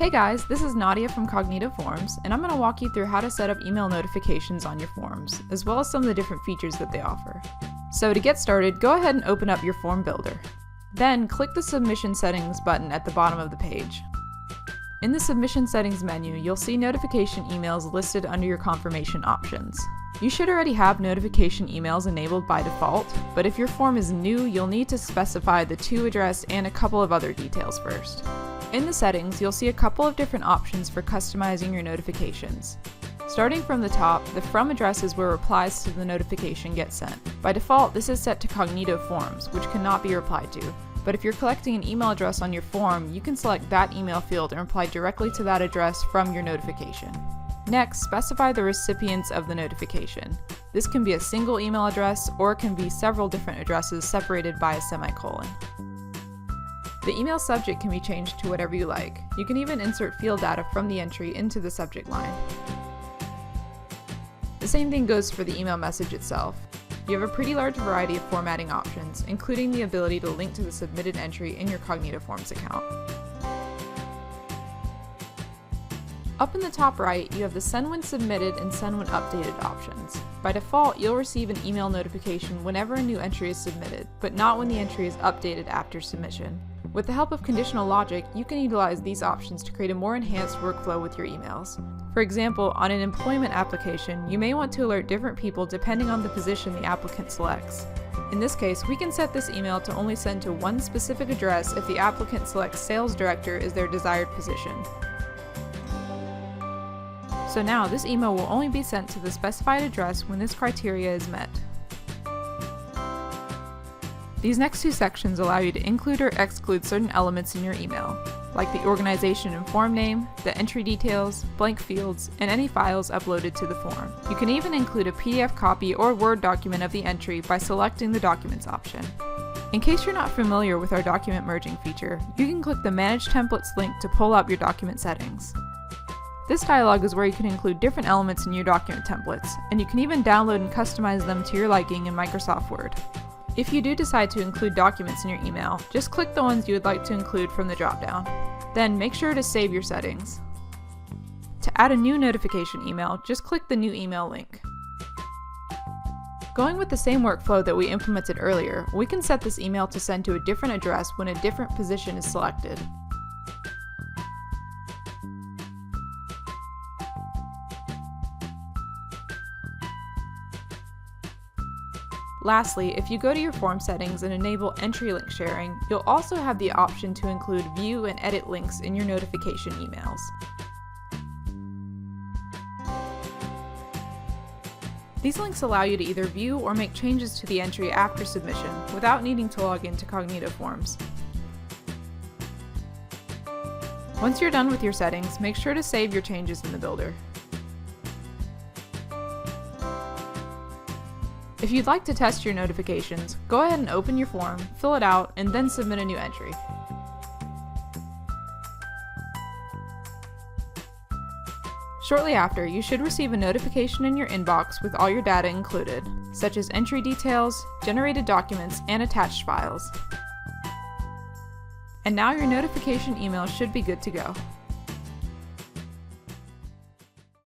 Hey guys, this is Nadia from Cognito Forms, and I'm going to walk you through how to set up email notifications on your forms, as well as some of the different features that they offer. So to get started, go ahead and open up your form builder. Then click the Submission Settings button at the bottom of the page. In the Submission Settings menu, you'll see notification emails listed under your confirmation options. You should already have notification emails enabled by default, but if your form is new, you'll need to specify the to address and a couple of other details first. In the settings, you'll see a couple of different options for customizing your notifications. Starting from the top, the from address is where replies to the notification get sent. By default, this is set to Cognito Forms, which cannot be replied to. But if you're collecting an email address on your form, you can select that email field and reply directly to that address from your notification. Next, specify the recipients of the notification. This can be a single email address, or it can be several different addresses separated by a semicolon. The email subject can be changed to whatever you like. You can even insert field data from the entry into the subject line. The same thing goes for the email message itself. You have a pretty large variety of formatting options, including the ability to link to the submitted entry in your Cognito Forms account. Up in the top right, you have the Send When Submitted and Send When Updated options. By default, you'll receive an email notification whenever a new entry is submitted, but not when the entry is updated after submission. With the help of conditional logic, you can utilize these options to create a more enhanced workflow with your emails. For example, on an employment application, you may want to alert different people depending on the position the applicant selects. In this case, we can set this email to only send to one specific address if the applicant selects Sales Director as their desired position. So now, this email will only be sent to the specified address when this criteria is met. These next two sections allow you to include or exclude certain elements in your email, like the organization and form name, the entry details, blank fields, and any files uploaded to the form. You can even include a PDF copy or Word document of the entry by selecting the Documents option. In case you're not familiar with our document merging feature, you can click the Manage Templates link to pull up your document settings. This dialog is where you can include different elements in your document templates, and you can even download and customize them to your liking in Microsoft Word. If you do decide to include documents in your email, just click the ones you would like to include from the dropdown. Then make sure to save your settings. To add a new notification email, just click the New Email link. Going with the same workflow that we implemented earlier, we can set this email to send to a different address when a different position is selected. Lastly, if you go to your form settings and enable entry link sharing, you'll also have the option to include view and edit links in your notification emails. These links allow you to either view or make changes to the entry after submission without needing to log into Cognito Forms. Once you're done with your settings, make sure to save your changes in the builder. If you'd like to test your notifications, go ahead and open your form, fill it out, and then submit a new entry. Shortly after, you should receive a notification in your inbox with all your data included, such as entry details, generated documents, and attached files. And now your notification email should be good to go.